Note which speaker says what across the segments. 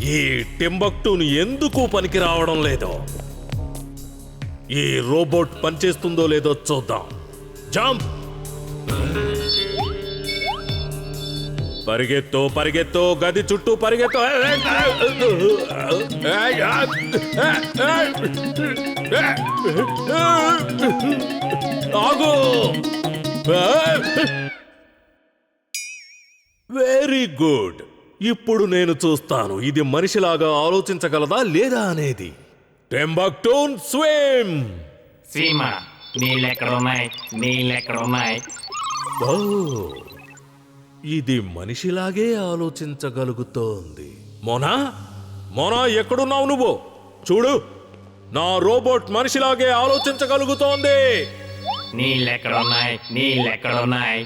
Speaker 1: ఈ టింబక్టూను ఎందుకు పనికి రావడం లేదో, ఈ రోబోట్ పనిచేస్తుందో లేదో చూద్దాం. జంప్! పరిగెత్తు పరిగెత్తు, గది చుట్టూ పరిగెత్తు. ఆగు! Very good. ఇప్పుడు నేను చూస్తాను ఇది మనిషిలాగా ఆలోచించగలదా లేదా అనేది. టింబక్టూన్ స్విమ్!
Speaker 2: సీమ, నీళ్ళెక్కడున్నాయి? నీళ్ళెక్కడున్నాయి?
Speaker 1: ఓ, ఇది మనిషిలాగే ఆలోచించగలుగుతోంది. మోనా, మోనా, ఎక్కడున్నావు నువ్వు? చూడు, నా రోబోట్ మనిషిలాగే ఆలోచించగలుగుతోంది.
Speaker 2: నీళ్ళెక్కడున్నాయి? నీళ్ళెక్కడున్నాయి?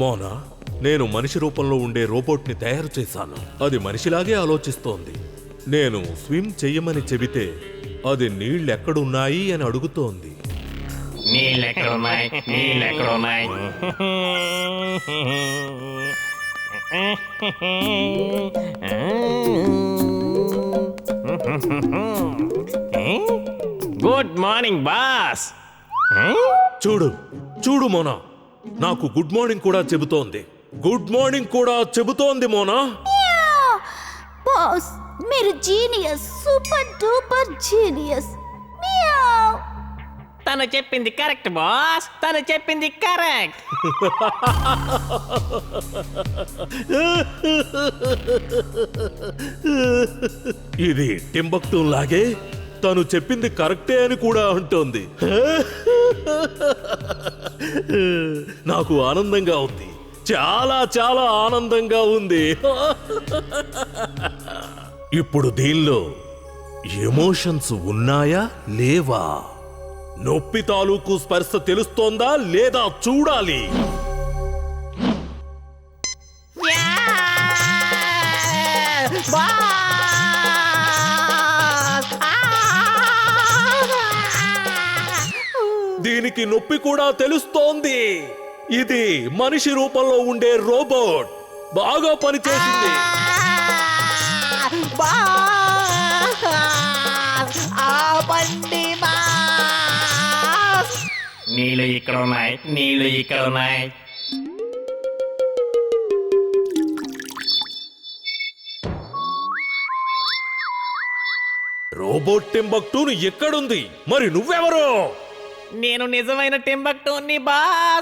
Speaker 1: మోనా, నేను మనిషి రూపంలో ఉండే రోబోట్ని తయారు చేశాను. అది మనిషిలాగే ఆలోచిస్తోంది. నేను స్విమ్ చెయ్యమని చెబితే అది నీళ్ళెక్కడున్నాయి అని అడుగుతోంది.
Speaker 2: నీళ్ళెక్కడున్నాయి? నీళ్ళెక్కడున్నాయి? Good morning boss.
Speaker 1: చూడు చూడు మోనా, నాకు గుడ్ మార్నింగ్ కూడా చెబుతోంది. గుడ్ మార్నింగ్ కూడా చెబుతోంది మోనా.
Speaker 3: బాస్, మీరు genius, super duper genius. Meow.
Speaker 2: తను చెప్పింది కరెక్ట్ బాస్, తను చెప్పింది కరెక్ట్.
Speaker 1: ఇది టింబక్టూన్ లాగే తను చెప్పింది కరెక్టే అని కూడా అంటోంది. నాకు ఆనందంగా ఉంది, చాలా చాలా ఆనందంగా ఉంది. ఇప్పుడు దీనిలో ఎమోషన్స్ ఉన్నాయా లేవా? నొప్పి తాలూకు స్పర్శ తెలుస్తోందా లేదా చూడాలి. దీనికి నొప్పి కూడా తెలుస్తోంది. ఇది మనిషి రూపంలో ఉండే రోబోట్ బాగా పనిచేసింది.
Speaker 2: నీళ్ళు ఇక్కడ ఉన్నాయి, నీళ్ళు ఇక్కడ ఉన్నాయి.
Speaker 1: రోబోట్ టింబక్టూను ఎక్కడుంది? మరి నువ్వెవరు?
Speaker 2: నేను నిజమైన టింబక్టూన్ని బాస్.